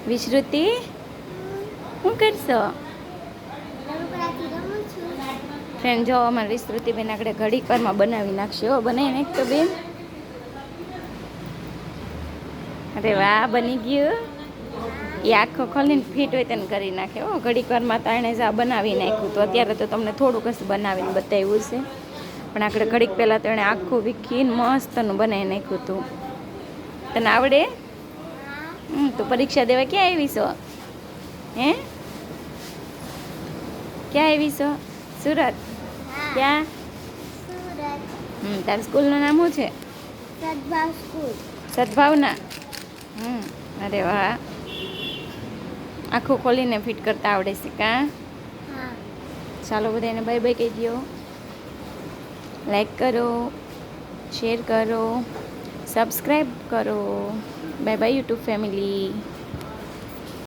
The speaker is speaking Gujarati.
વિશ્રુતિ શું કરશો? ફ્રેન્ડ જો અમારી વિશ્રુતિબેન આપણે ઘડીક વારમાં બનાવી નાખશે. હો બનાવી નાખ તો બેન. અરે વાહ, બની ગયું. એ આખો ખોલીને ફીટ હોય તેને કરી નાખે. હો ઘડીક વારમાં તો એણે જ બનાવી નાખ્યું. તો અત્યારે તો તમને થોડુંક જ બનાવીને બતાવ્યું છે, પણ આપણે ઘડીક પહેલાં તો એણે આખું વીખીને મસ્તનું બનાવી નાખ્યું હતું. તને આવડે? તો પરીક્ષા દેવા ક્યાં આવી છો? હે, ક્યાં આવી છો? સુરત? ક્યાં? તારી સ્કૂલનું નામ શું છે? સદભાવ સ્કૂલ. સદભાવના. અરે વાહ, આખું ખોલીને ફિટ કરતા આવડે છે કાં? ચાલો બધાને બાય બાય કહી દો. લાઈક કરો, શેર કરો, સબસ્ક્રાઈબ કરો. Bye bye YouTube family.